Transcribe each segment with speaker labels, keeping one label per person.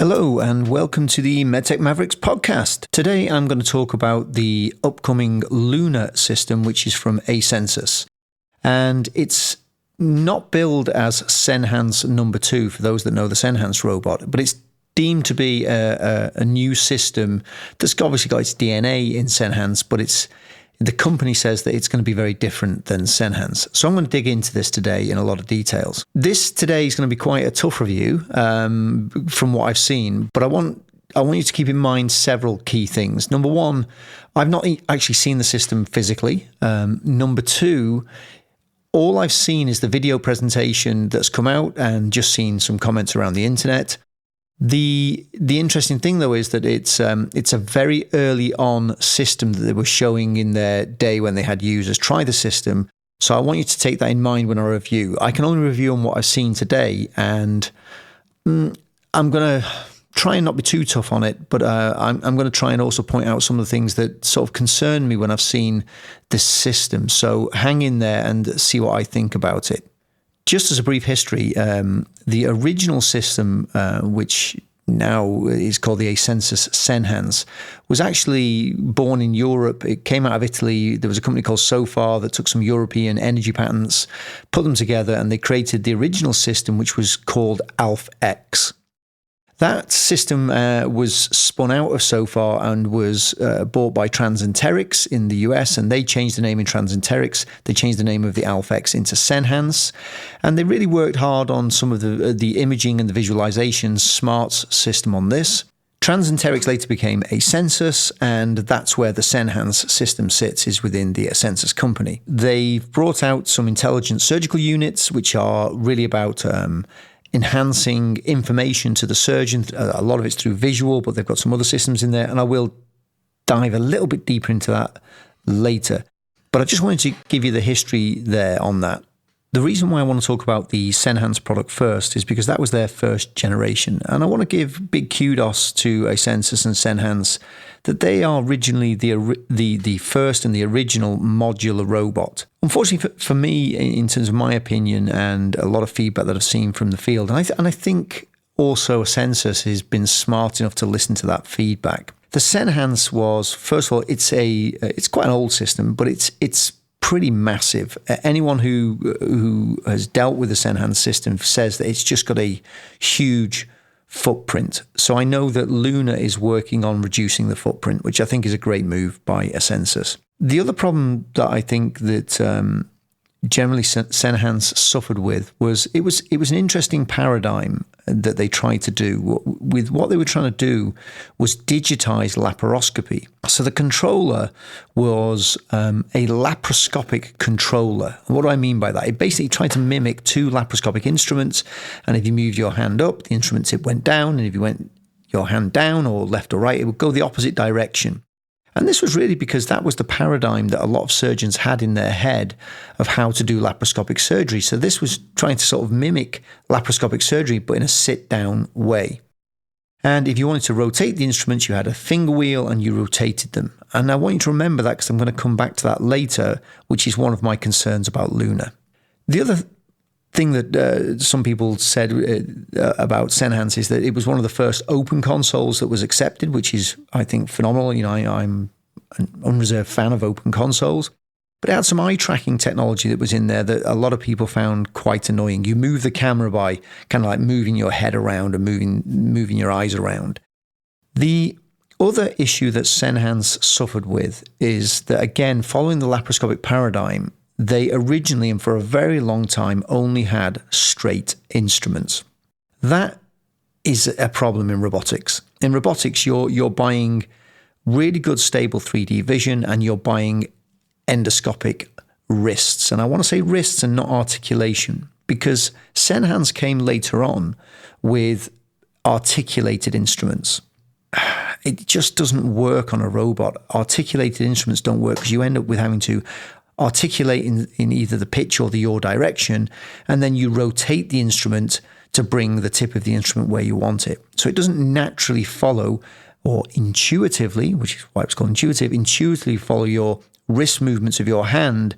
Speaker 1: Hello and welcome to the MedTech Mavericks podcast. Today I'm going to talk about the upcoming Luna system, which is from Asensus. And it's not billed as Senhance number 2 for those that know the Senhance robot, but it's deemed to be a new system that's obviously got its DNA in Senhance, but the company says that it's going to be very different than Senhance. So I'm going to dig into this today in a lot of details. This today is going to be quite a tough review from what I've seen, but I want you to keep in mind several key things. Number one, I've not actually seen the system physically. Number two, all I've seen is the video presentation that's come out and just seen some comments around the internet. The interesting thing, though, is that it's a very early on system that they were showing in their day when they had users try the system. So I want you to take that in mind when I review. I can only review on what I've seen today, and I'm going to try and not be too tough on it, but I'm going to try and also point out some of the things that sort of concern me when I've seen this system. So hang in there and see what I think about it. Just as a brief history, the original system, which now is called the Asensus Senhance, was actually born in Europe. It came out of Italy. There was a company called Sofar that took some European energy patents, put them together, and they created the original system, which was called ALF-X. That system was spun out of Sofar and was bought by Transenterix in the US, and they changed the name in Transenterix. They changed the name of the ALF-X into Senhance, and they really worked hard on some of the imaging and the visualization smarts system on this. Transenterix later became Asensus, and that's where the Senhance system sits, is within the Asensus company. They've brought out some intelligent surgical units, which are really about enhancing information to the surgeon. A lot of it's through visual, but they've got some other systems in there, and I will dive a little bit deeper into that later. But I just wanted to give you the history there on that. The reason why I want to talk about the Senhance product first is because that was their first generation, and I want to give big kudos to Asensus and Senhance that they are originally the first and the original modular robot. Unfortunately for me, in terms of my opinion and a lot of feedback that I've seen from the field, and I think also Asensus has been smart enough to listen to that feedback. The Senhance was, first of all, it's quite an old system, but it's pretty massive. Anyone who has dealt with the Senhance system says that it's just got a huge footprint. So I know that Luna is working on reducing the footprint, which I think is a great move by Asensus. The other problem that I think that generally Senhance suffered with was it was an interesting paradigm that they tried to do. With what they were trying to do was digitize laparoscopy. So the controller was a laparoscopic controller. What do I mean by that? It basically tried to mimic two laparoscopic instruments, and if you moved your hand up, the instrument tip went down, and if you went your hand down or left or right, it would go the opposite direction. And this was really because that was the paradigm that a lot of surgeons had in their head of how to do laparoscopic surgery. So this was trying to sort of mimic laparoscopic surgery, but in a sit-down way. And if you wanted to rotate the instruments, you had a finger wheel and you rotated them. And I want you to remember that because I'm going to come back to that later, which is one of my concerns about Luna. The other thing that some people said about Senhance is that it was one of the first open consoles that was accepted, which is, I think, phenomenal. You know, I'm an unreserved fan of open consoles, but it had some eye tracking technology that was in there that a lot of people found quite annoying. You move the camera by kind of like moving your head around and moving your eyes around. The other issue that Senhance suffered with is that, again, following the laparoscopic paradigm, they originally and for a very long time only had straight instruments. That is a problem in robotics. In robotics, you're buying really good stable 3D vision and you're buying endoscopic wrists. And I want to say wrists and not articulation, because Senhance came later on with articulated instruments. It just doesn't work on a robot. Articulated instruments don't work because you end up with having to articulate in either the pitch or the yaw direction, and then you rotate the instrument to bring the tip of the instrument where you want it. So it doesn't naturally follow, or intuitively, which is why it's called intuitively follow your wrist movements of your hand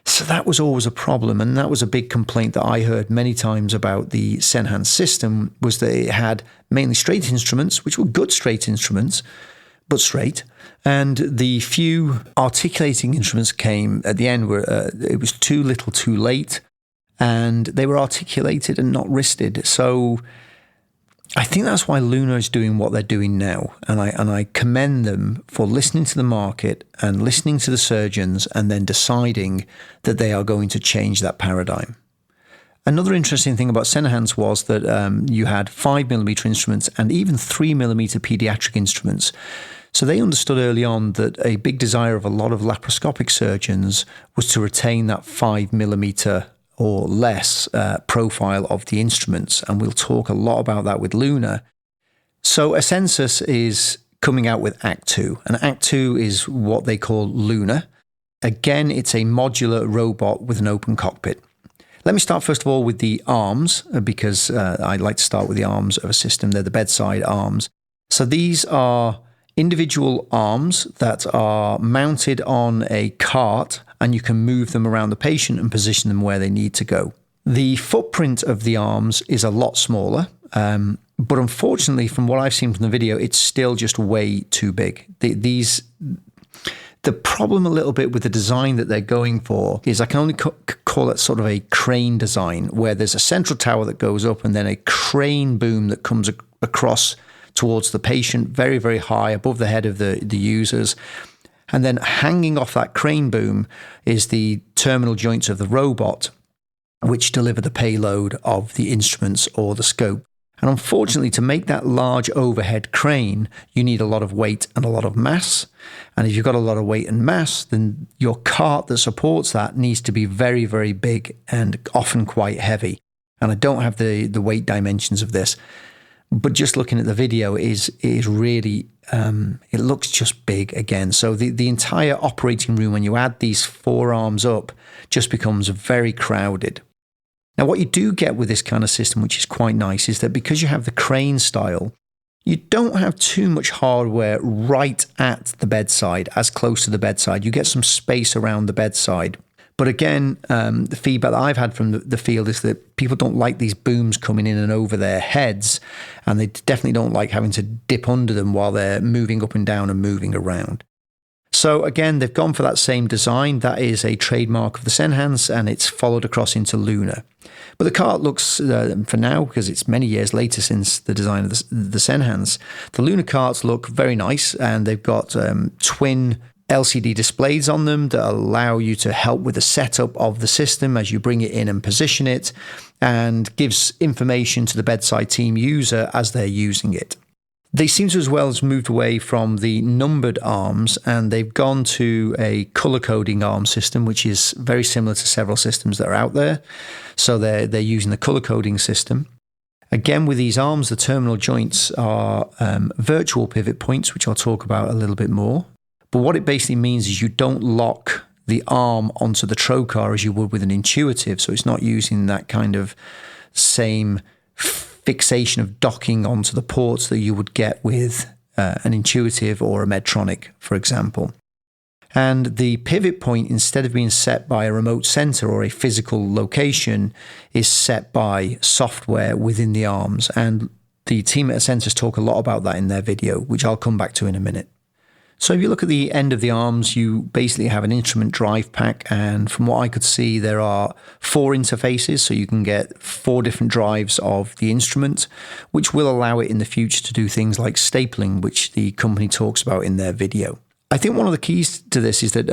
Speaker 1: So that was always a problem, and that was a big complaint that I heard many times about the Senhance system, was that it had mainly straight instruments, which were good straight instruments, but straight, and the few articulating instruments came at the end where it was too little too late, and they were articulated and not wristed. So I think that's why Luna is doing what they're doing now, and I commend them for listening to the market and listening to the surgeons and then deciding that they are going to change that paradigm. Another interesting thing about Senhance was that you had 5mm instruments and even 3mm pediatric instruments. So they understood early on that a big desire of a lot of laparoscopic surgeons was to retain that 5mm or less profile of the instruments, and we'll talk a lot about that with Luna. So Asensus is coming out with Act 2, and Act 2 is what they call Luna. Again, it's a modular robot with an open cockpit. Let me start first of all with the arms, because I like to start with the arms of a system. They're the bedside arms. So these are individual arms that are mounted on a cart, and you can move them around the patient and position them where they need to go. The footprint of the arms is a lot smaller, but unfortunately, from what I've seen from the video, it's still just way too big. The problem a little bit with the design that they're going for is I can only call it sort of a crane design, where there's a central tower that goes up and then a crane boom that comes across towards the patient, very, very high above the head of the users. And then hanging off that crane boom is the terminal joints of the robot, which deliver the payload of the instruments or the scope. And unfortunately, to make that large overhead crane, you need a lot of weight and a lot of mass. And if you've got a lot of weight and mass, then your cart that supports that needs to be very, very big and often quite heavy. And I don't have the weight dimensions of this, but just looking at the video is really, it looks just big again. So the entire operating room, when you add these four arms up, just becomes very crowded. Now, what you do get with this kind of system, which is quite nice, is that because you have the crane style, you don't have too much hardware right at the bedside, as close to the bedside. You get some space around the bedside. But again, the feedback that I've had from the field is that people don't like these booms coming in and over their heads, and they definitely don't like having to dip under them while they're moving up and down and moving around. So again, they've gone for that same design. That is a trademark of the Senhance, and it's followed across into Luna. But the cart looks, for now, because it's many years later since the design of the Senhance, the Luna carts look very nice, and they've got twin LCD displays on them that allow you to help with the setup of the system as you bring it in and position it, and gives information to the bedside team user as they're using it. They seem to as well as moved away from the numbered arms, and they've gone to a color coding arm system, which is very similar to several systems that are out there. So they're using the color coding system. Again, with these arms, the terminal joints are virtual pivot points, which I'll talk about a little bit more. But what it basically means is you don't lock the arm onto the trocar as you would with an intuitive. So it's not using that kind of same fixation of docking onto the ports that you would get with an intuitive or a Medtronic, for example. And the pivot point, instead of being set by a remote center or a physical location, is set by software within the arms. And the team at Asensus talk a lot about that in their video, which I'll come back to in a minute. So if you look at the end of the arms, you basically have an instrument drive pack, and from what I could see, there are 4 interfaces, so you can get 4 different drives of the instrument, which will allow it in the future to do things like stapling, which the company talks about in their video. I think one of the keys to this is that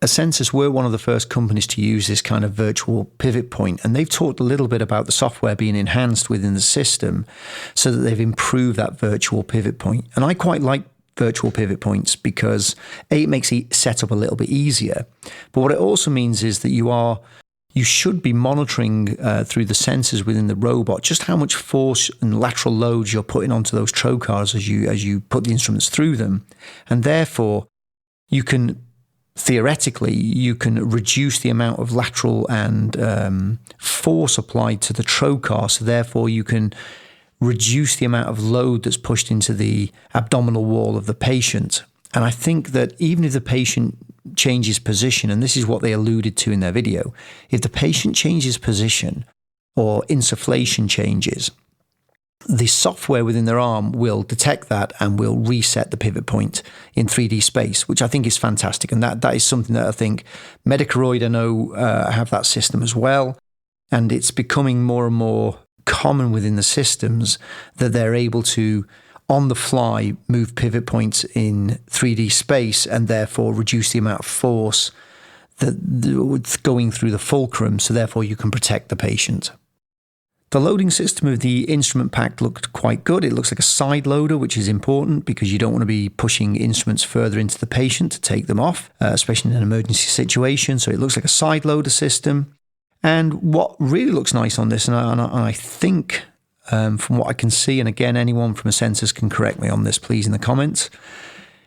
Speaker 1: Asensus were one of the first companies to use this kind of virtual pivot point, and they've talked a little bit about the software being enhanced within the system so that they've improved that virtual pivot point. And I quite like virtual pivot points because it makes the setup a little bit easier. But what it also means is that you should be monitoring through the sensors within the robot just how much force and lateral loads you're putting onto those trocars as you put the instruments through them. And therefore, theoretically, you can reduce the amount of lateral and force applied to the trocar. So therefore, you can reduce the amount of load that's pushed into the abdominal wall of the patient. And I think that even if the patient changes position, and this is what they alluded to in their video, if the patient changes position or insufflation changes, the software within their arm will detect that and will reset the pivot point in 3D space, which I think is fantastic. And that is something that I think Medicoroid, I know, have that system as well. And it's becoming more and more common within the systems that they're able to, on the fly, move pivot points in 3D space and therefore reduce the amount of force that's going through the fulcrum, so therefore you can protect the patient. The loading system of the instrument pack looked quite good. It looks like a side loader, which is important because you don't want to be pushing instruments further into the patient to take them off, especially in an emergency situation. So it looks like a side loader system. And what really looks nice on this, and I think from what I can see, and again, anyone from Asensus can correct me on this, please, in the comments,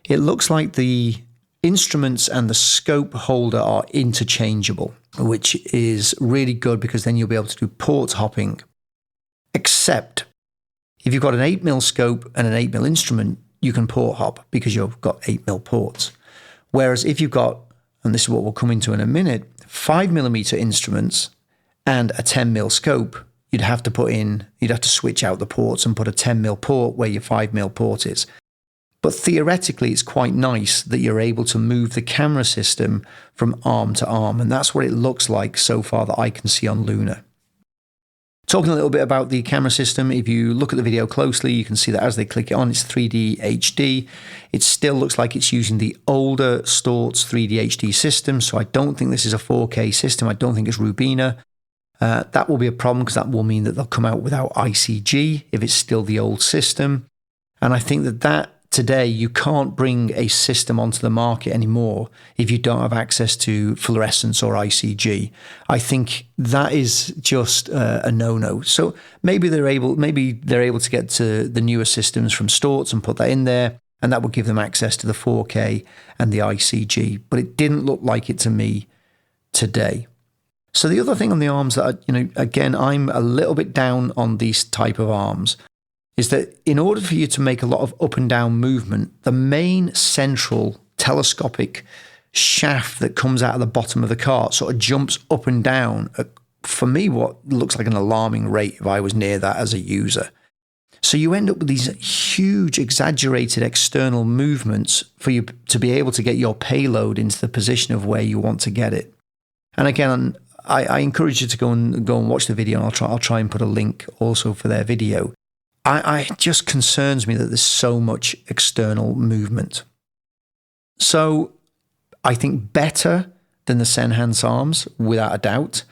Speaker 1: it looks like the instruments and the scope holder are interchangeable, which is really good because then you'll be able to do port hopping. Except if you've got an 8mm scope and an 8mm instrument, you can port hop because you've got 8mm ports. Whereas if you've got, and this is what we'll come into in a minute, 5mm instruments and a 10mm scope, you'd have to switch out the ports and put a 10mm port where your 5mm port is. But theoretically, it's quite nice that you're able to move the camera system from arm to arm. And that's what it looks like so far that I can see on Luna. Talking a little bit about the camera system, if you look at the video closely, you can see that as they click it on, it's 3D HD. It still looks like it's using the older Storz 3D HD system. So I don't think this is a 4K system. I don't think it's Rubina. That will be a problem because that will mean that they'll come out without ICG if it's still the old system. And I think that today, you can't bring a system onto the market anymore if you don't have access to fluorescence or ICG. I think that is just a no-no. So maybe they're able to get to the newer systems from Storz and put that in there, and that will give them access to the 4K and the ICG. But it didn't look like it to me today. So the other thing on the arms that, again, I'm a little bit down on these type of arms, is that in order for you to make a lot of up and down movement, the main central telescopic shaft that comes out of the bottom of the cart sort of jumps up and down at, for me, what looks like an alarming rate if I was near that as a user. So you end up with these huge exaggerated external movements for you to be able to get your payload into the position of where you want to get it. And again, I encourage you to go and watch the video, and I'll try and put a link also for their video. It just concerns me that there's so much external movement. So I think better than the Senhance arms, without a doubt,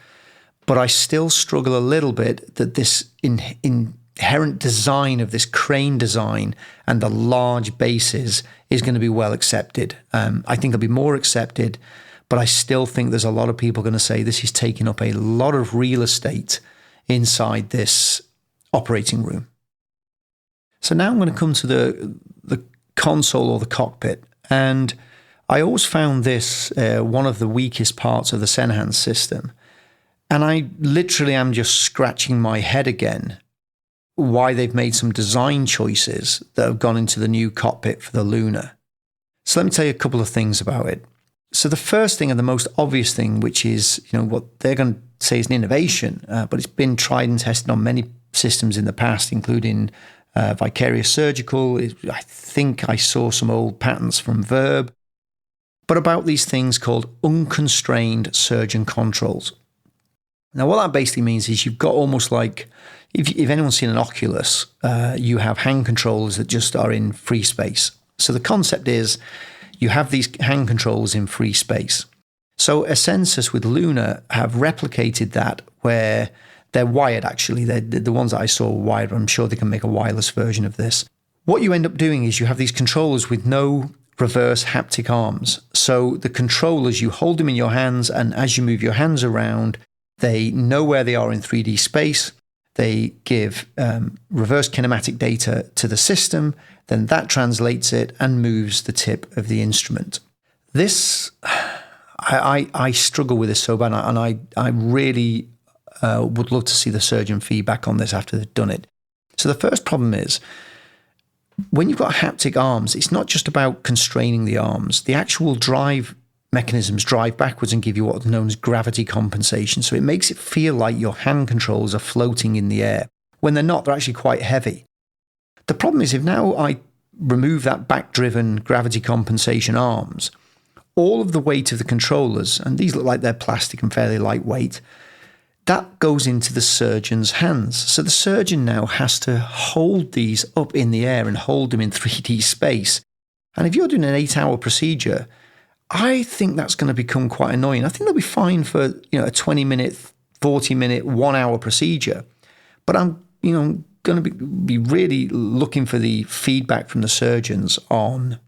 Speaker 1: but I still struggle a little bit that this inherent design of this crane design and the large bases is going to be well accepted. I think it'll be more accepted, but I still think there's a lot of people going to say this is taking up a lot of real estate inside this operating room. So now I'm going to come to the console or the cockpit. And I always found this one of the weakest parts of the Senhance system. And I literally am just scratching my head again why they've made some design choices that have gone into the new cockpit for the Luna. So let me tell you a couple of things about it. So the first thing and the most obvious thing, which is what they're going to say is an innovation, but it's been tried and tested on many systems in the past, including Vicarious Surgical. I think I saw some old patents from Verb, but about these things called unconstrained surgeon controls. Now, what that basically means is you've got almost like, if anyone's seen an Oculus, you have hand controllers that just are in free space. So the concept is you have these hand controls in free space. So Asensus with Luna have replicated that where they're wired, actually. The ones that I saw were wired. I'm sure they can make a wireless version of this. What you end up doing is you have these controllers with no reverse haptic arms. So the controllers, you hold them in your hands, and as you move your hands around, they know where they are in 3D space. They give reverse kinematic data to the system. Then that translates it and moves the tip of the instrument. This, I struggle with this so bad, and I really would love to see the surgeon feedback on this after they've done it. So the first problem is, when you've got haptic arms, it's not just about constraining the arms. The actual drive mechanisms drive backwards and give you what's known as gravity compensation. So it makes it feel like your hand controls are floating in the air. When they're not, they're actually quite heavy. The problem is if now I remove that back-driven gravity compensation arms, all of the weight of the controllers, and these look like they're plastic and fairly lightweight, that goes into the surgeon's hands. So the surgeon now has to hold these up in the air and hold them in 3D space. And if you're doing an 8-hour procedure, I think that's going to become quite annoying. I think they'll be fine for a 20-minute, 40-minute, 1-hour procedure. But I'm going to be really looking for the feedback from the surgeons on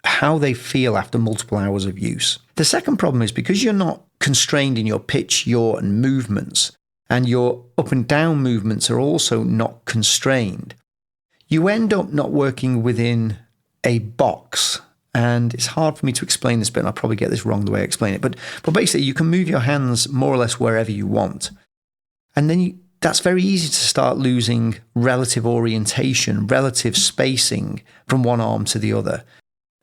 Speaker 1: how they feel after multiple hours of use. The second problem is because you're not constrained in your pitch, yaw, and movements, and your up and down movements are also not constrained, you end up not working within a box. And it's hard for me to explain this bit, and I'll probably get this wrong the way I explain it. But basically, you can move your hands more or less wherever you want. And then that's very easy to start losing relative orientation, relative spacing from one arm to the other.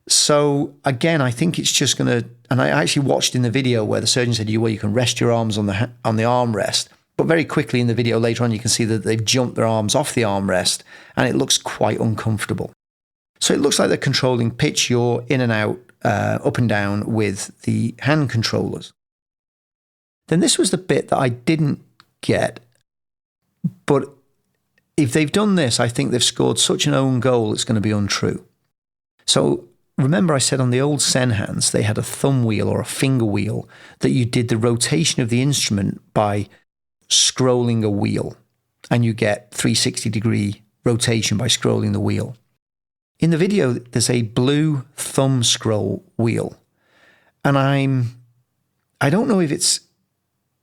Speaker 1: So again, I think it's just going to, and I actually watched in the video where the surgeon said, you can rest your arms on the armrest. But very quickly in the video later on, you can see that they've jumped their arms off the armrest, and it looks quite uncomfortable. So it looks like they're controlling pitch, yaw, in and out, up and down with the hand controllers. Then this was the bit that I didn't get. But if they've done this, I think they've scored such an own goal, it's going to be untrue. So remember I said on the old Senhance, they had a thumb wheel or a finger wheel that you did the rotation of the instrument by scrolling a wheel, and you get 360-degree rotation by scrolling the wheel. In the video, there's a blue thumb scroll wheel, and I don't know if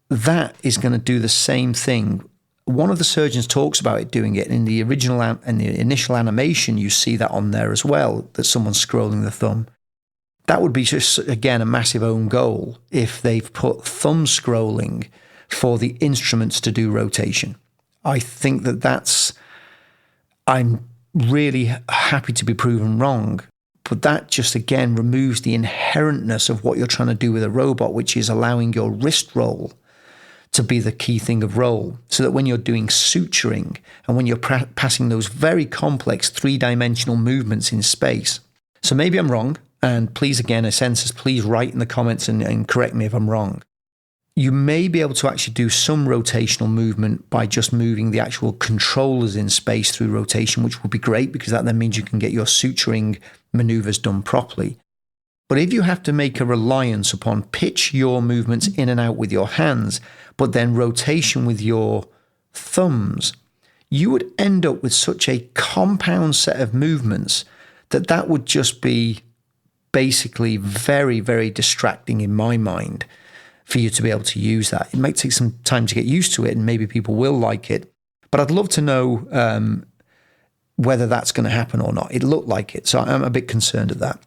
Speaker 1: that is going to do the same thing. One of the surgeons talks about it doing it. In the original and the initial animation, you see that on there as well, that someone's scrolling the thumb. That would be just, again, a massive own goal if they've put thumb scrolling for the instruments to do rotation. I think I'm really happy to be proven wrong, but that just, again, removes the inherentness of what you're trying to do with a robot, which is allowing your wrist roll to be the key thing of roll, so that when you're doing suturing and when you're passing those very complex 3-dimensional movements in space. So maybe I'm wrong, and please, again, Asensus, please write in the comments and correct me if I'm wrong. You may be able to actually do some rotational movement by just moving the actual controllers in space through rotation, which would be great because that then means you can get your suturing maneuvers done properly. But if you have to make a reliance upon pitch your movements in and out with your hands, but then rotation with your thumbs, you would end up with such a compound set of movements that would just be basically very, very distracting in my mind for you to be able to use that. It might take some time to get used to it, and maybe people will like it. But I'd love to know whether that's going to happen or not. It looked like it, so I'm a bit concerned at that.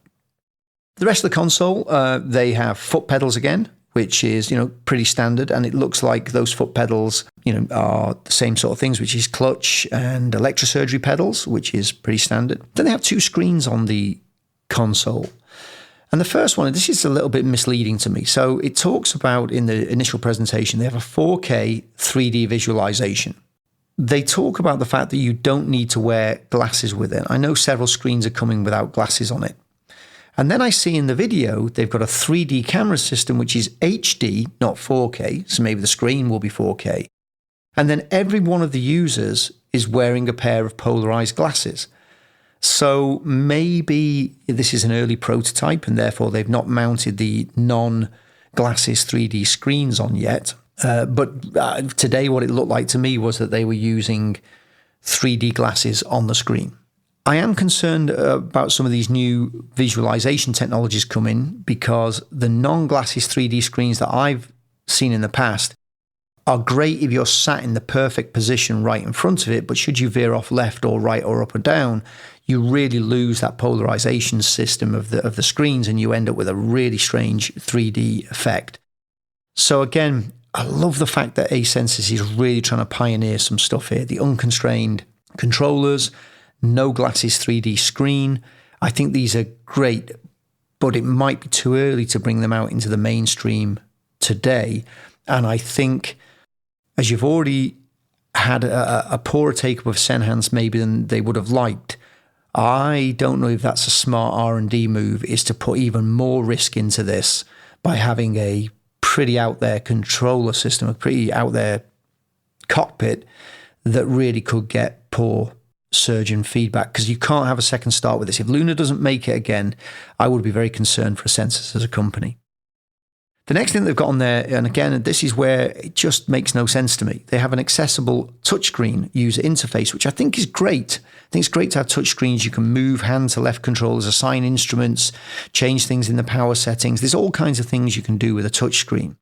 Speaker 1: The rest of the console, they have foot pedals again, which is, pretty standard. And it looks like those foot pedals, are the same sort of things, which is clutch and electrosurgery pedals, which is pretty standard. Then they have 2 screens on the console. And the first one, and this is a little bit misleading to me. So it talks about, in the initial presentation, they have a 4K 3D visualization. They talk about the fact that you don't need to wear glasses with it. I know several screens are coming without glasses on it. And then I see in the video, they've got a 3D camera system, which is HD, not 4K. So maybe the screen will be 4K. And then every one of the users is wearing a pair of polarized glasses. So maybe this is an early prototype and therefore they've not mounted the non-glasses 3D screens on yet. But today what it looked like to me was that they were using 3D glasses on the screen. I am concerned about some of these new visualization technologies coming because the non-glasses 3D screens that I've seen in the past are great if you're sat in the perfect position right in front of it, but should you veer off left or right or up or down, you really lose that polarization system of the screens and you end up with a really strange 3D effect. So again, I love the fact that Asensus is really trying to pioneer some stuff here. The unconstrained controllers, no glasses 3D screen. I think these are great but it might be too early to bring them out into the mainstream today. And I think, as you've already had a poorer take-up of Senhance maybe than they would have liked, I don't know if that's a smart R&D move, is to put even more risk into this by having a pretty out there controller system, a pretty out there cockpit that really could get poor surgeon feedback, because you can't have a second start with this. If Luna doesn't make it again, I would be very concerned for Asensus as a company. The next thing they've got on there, and again, this is where it just makes no sense to me. They have an accessible touchscreen user interface, which I think is great. I think it's great to have touchscreens. You can move hand to left controllers, assign instruments, change things in the power settings. There's all kinds of things you can do with a touchscreen.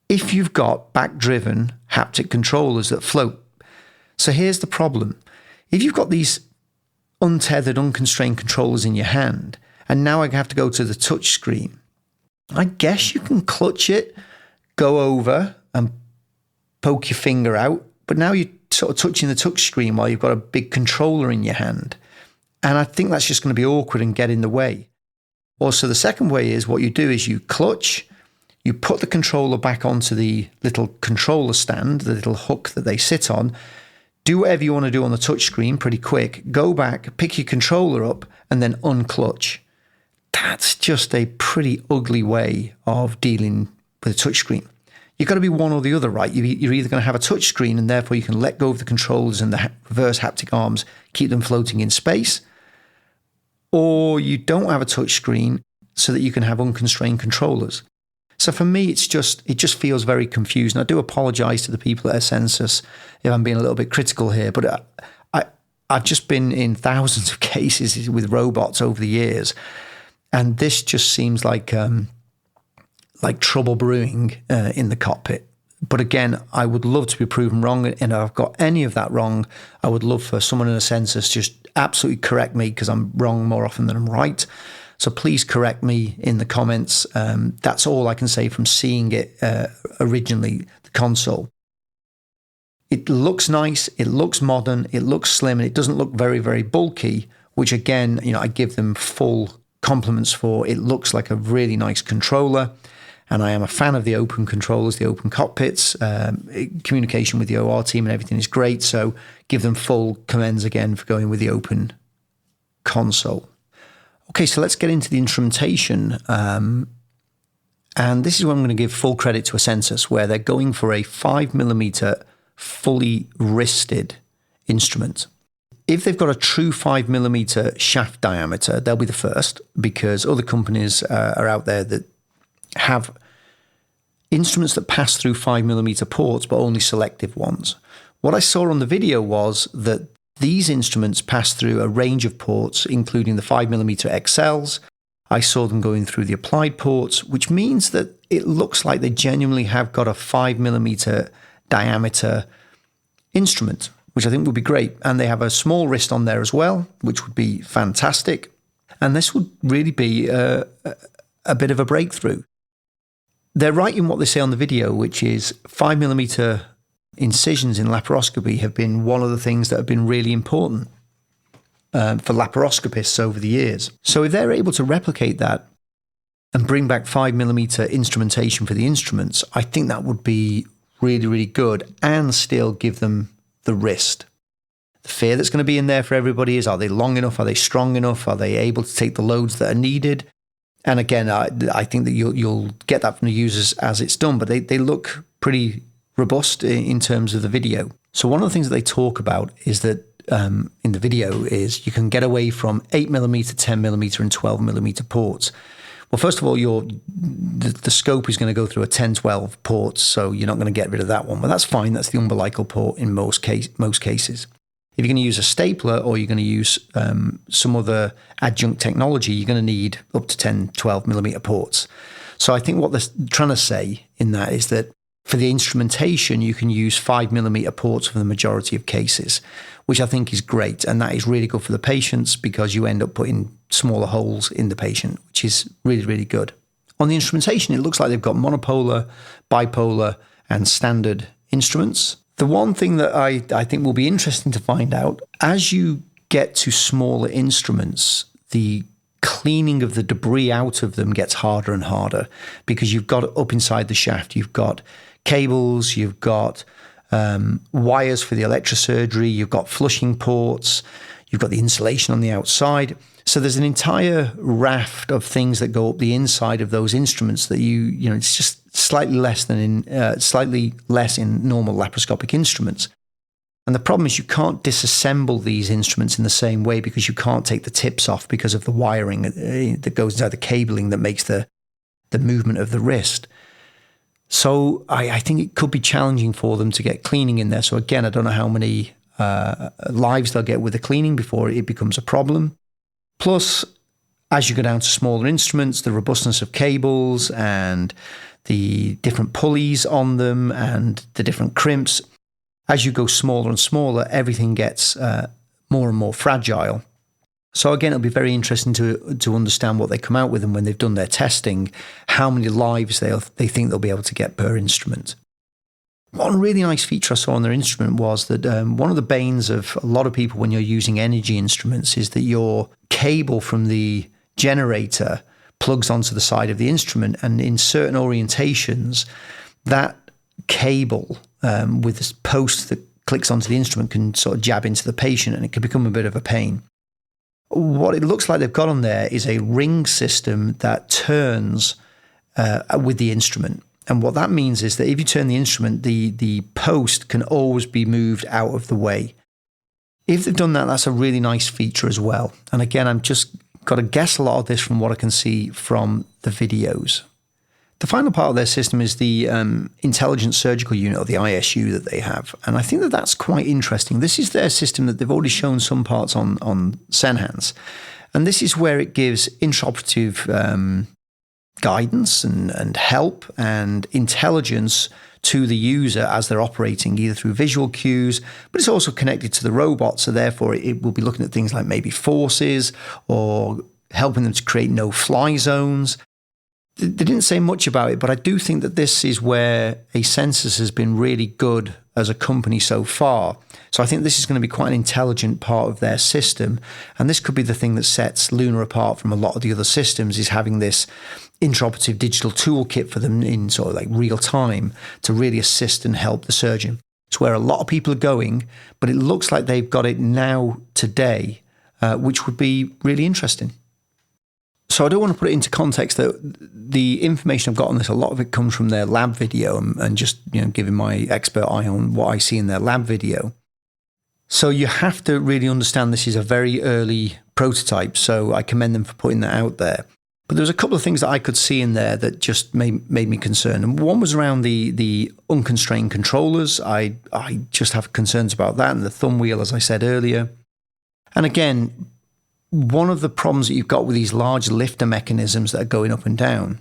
Speaker 1: If you've got back-driven haptic controllers that float. So here's the problem. If you've got these untethered, unconstrained controllers in your hand, and now I have to go to the touchscreen, I guess you can clutch it, go over and poke your finger out, but now you're sort of touching the touch screen while you've got a big controller in your hand. And I think that's just going to be awkward and get in the way. Also, the second way is what you do is you clutch, you put the controller back onto the little controller stand, the little hook that they sit on, do whatever you want to do on the touch screen pretty quick, go back, pick your controller up, and then unclutch. That's just a pretty ugly way of dealing with a touchscreen. You've got to be one or the other, right? You're either going to have a touchscreen and therefore you can let go of the controllers and the reverse haptic arms, keep them floating in space, or you don't have a touchscreen so that you can have unconstrained controllers. So for me, it just feels very confusing. I do apologize to the people at Asensus if I'm being a little bit critical here, but I've just been in thousands of cases with robots over the years. And this just seems like trouble brewing in the cockpit. But again, I would love to be proven wrong. And if I've got any of that wrong, I would love for someone in Asensus just absolutely correct me, because I'm wrong more often than I'm right. So please correct me in the comments. That's all I can say from seeing it originally, the console. It looks nice, it looks modern, it looks slim, and it doesn't look very, very bulky, which again, I give them full compliments for. It looks like a really nice controller, and I am a fan of the open controllers, the open cockpits. Communication with the OR team and everything is great, so give them full commends again for going with the open console. Okay, so let's get into the instrumentation, and this is where I'm going to give full credit to Asensus, where they're going for a 5mm fully wristed instrument. If they've got a true 5mm shaft diameter, they'll be the first, because other companies are out there that have instruments that pass through 5mm ports, but only selective ones. What I saw on the video was that these instruments pass through a range of ports, including the 5mm XLs. I saw them going through the applied ports, which means that it looks like they genuinely have got a 5mm diameter instrument, which I think would be great. And they have a small wrist on there as well, which would be fantastic. And this would really be a bit of a breakthrough. They're right in what they say on the video, which is 5mm incisions in laparoscopy have been one of the things that have been really important for laparoscopists over the years. So if they're able to replicate that and bring back 5mm instrumentation for the instruments, I think that would be really, really good, and still give them the wrist. The fear that's going to be in there for everybody is, are they long enough? Are they strong enough? Are they able to take the loads that are needed? And again, I think that you'll get that from the users as it's done, but they look pretty robust in terms of the video. So one of the things that they talk about is that in the video is you can get away from 8mm, 10mm and 12mm ports. Well, first of all, the scope is going to go through a 10-12 ports, so you're not going to get rid of that one. But that's fine. That's the umbilical port in most cases. If you're going to use a stapler or you're going to use some other adjunct technology, you're going to need up to 10, 12mm ports. So I think what they're trying to say in that is that for the instrumentation, you can use 5mm ports for the majority of cases, which I think is great. And that is really good for the patients, because you end up putting smaller holes in the patient, which is really, really good. On the instrumentation, it looks like they've got monopolar, bipolar, and standard instruments. The one thing that I think will be interesting to find out, as you get to smaller instruments, the cleaning of the debris out of them gets harder and harder, because you've got up inside the shaft, you've got cables, you've got wires for the electrosurgery, you've got flushing ports, you've got the insulation on the outside. So there's an entire raft of things that go up the inside of those instruments that you know, it's just slightly less in normal laparoscopic instruments. And the problem is you can't disassemble these instruments in the same way, because you can't take the tips off because of the wiring that goes inside the cabling that makes the movement of the wrist. So I think it could be challenging for them to get cleaning in there. So again, I don't know how many lives they'll get with the cleaning before it becomes a problem. Plus, as you go down to smaller instruments, the robustness of cables and the different pulleys on them and the different crimps, as you go smaller and smaller, everything gets more and more fragile. So again, it'll be very interesting to understand what they come out with, and when they've done their testing, how many lives they think they'll be able to get per instrument. One really nice feature I saw on their instrument was that one of the banes of a lot of people when you're using energy instruments is that your cable from the generator plugs onto the side of the instrument, and in certain orientations, that cable with this post that clicks onto the instrument can sort of jab into the patient, and it can become a bit of a pain. What it looks like they've got on there is a ring system that turns with the instrument. And what that means is that if you turn the instrument, the post can always be moved out of the way. If they've done that, that's a really nice feature as well. And again, I'm just got to guess a lot of this from what I can see from the videos. The final part of their system is the Intelligent Surgical Unit, or the ISU, that they have. And I think that that's quite interesting. This is their system that they've already shown some parts on Senhance. And this is where it gives intraoperative guidance and help and intelligence to the user as they're operating, either through visual cues, but it's also connected to the robot. So therefore, it will be looking at things like maybe forces or helping them to create no-fly zones. They didn't say much about it, but I do think that this is where Asensus has been really good as a company so far. So I think this is going to be quite an intelligent part of their system. And this could be the thing that sets Luna apart from a lot of the other systems, is having this intraoperative digital toolkit for them in sort of like real time to really assist and help the surgeon. It's where a lot of people are going, but it looks like they've got it now today, which would be really interesting. So I don't want to put it into context that the information I've got on this, a lot of it comes from their lab video and just, you know, giving my expert eye on what I see in their lab video. So you have to really understand this is a very early prototype, so I commend them for putting that out there. But there was a couple of things that I could see in there that just made me concerned. And one was around the unconstrained controllers. I just have concerns about that, and the thumb wheel, as I said earlier. And again, one of the problems that you've got with these large lifter mechanisms that are going up and down,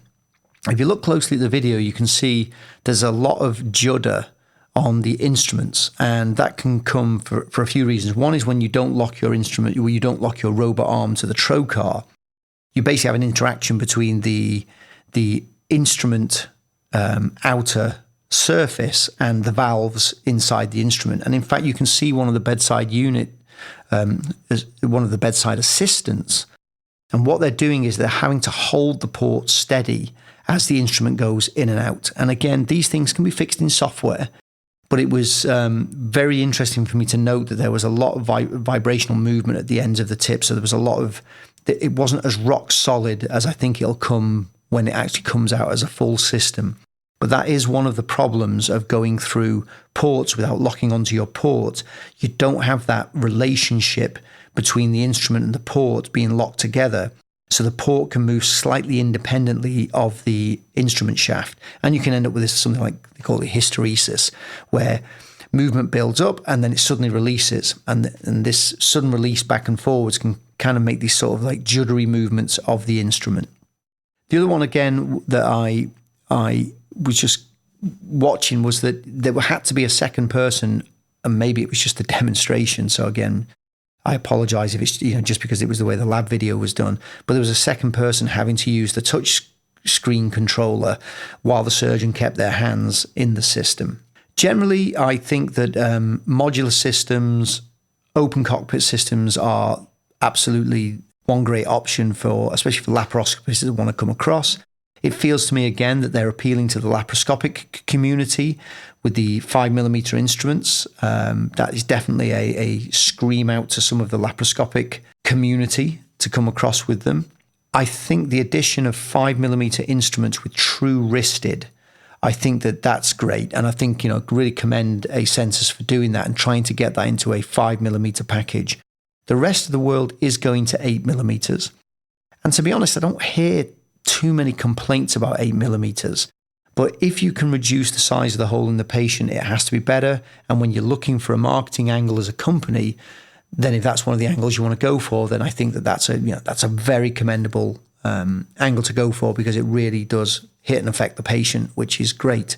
Speaker 1: if you look closely at the video, you can see there's a lot of judder on the instruments, and that can come for a few reasons. One is when you don't lock your instrument, or you don't lock your robot arm to the trocar, you basically have an interaction between the instrument outer surface and the valves inside the instrument. And in fact, you can see one of the bedside unit, one of the bedside assistants. And what they're doing is they're having to hold the port steady as the instrument goes in and out. And again, these things can be fixed in software, but it was very interesting for me to note that there was a lot of vibrational movement at the ends of the tip. So there was a lot of, it wasn't as rock solid as I think it'll come when it actually comes out as a full system. But that is one of the problems of going through ports without locking onto your port. You don't have that relationship between the instrument and the port being locked together. So the port can move slightly independently of the instrument shaft. And you can end up with this, something like they call it hysteresis, where movement builds up and then it suddenly releases. And this sudden release back and forwards can kind of make these sort of like juddery movements of the instrument. The other one, again, that I was just watching was that there had to be a second person, and maybe it was just a demonstration. So again, I apologize if it's, just because it was the way the lab video was done, but there was a second person having to use the touch screen controller while the surgeon kept their hands in the system. Generally, I think that modular systems, open cockpit systems are absolutely one great option for, especially for laparoscopists that want to come across. It feels to me again that they're appealing to the laparoscopic community with the 5mm instruments. That is definitely a scream out to some of the laparoscopic community to come across with them. I think the addition of 5mm instruments with true wristed, I think that that's great. And I think, really commend Asensus for doing that and trying to get that into a 5mm package. The rest of the world is going to 8mm. And to be honest, I don't hear too many complaints about 8mm. But if you can reduce the size of the hole in the patient, it has to be better. And when you're looking for a marketing angle as a company, then if that's one of the angles you want to go for, then I think that's a very commendable angle to go for, because it really does hit and affect the patient, which is great.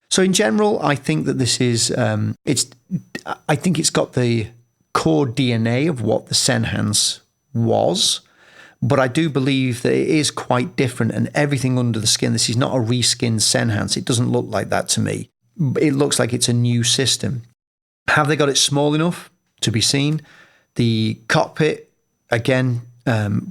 Speaker 1: So in general, I think that this is I think it's got the core DNA of what the Senhance was. But I do believe that it is quite different, and everything under the skin. This is not a reskinned Senhance. It doesn't look like that to me. It looks like it's a new system. Have they got it small enough? To be seen. The Cockpit, again,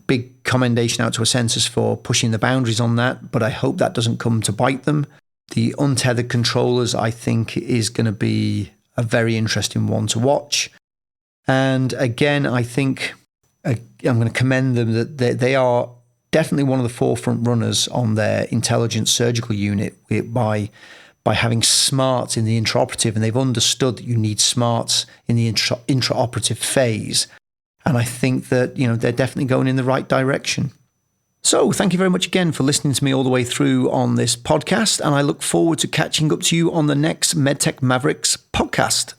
Speaker 1: big commendation out to Asensus for pushing the boundaries on that, but I hope that doesn't come to bite them. The untethered controllers, I think, is going to be a very interesting one to watch. And again, I think I'm going to commend them that they are definitely one of the forefront runners on their intelligent surgical unit by having smarts in the intraoperative, and they've understood that you need smarts in the intraoperative phase. And I think that, they're definitely going in the right direction. So thank you very much again for listening to me all the way through on this podcast, and I look forward to catching up to you on the next MedTech Mavericks podcast.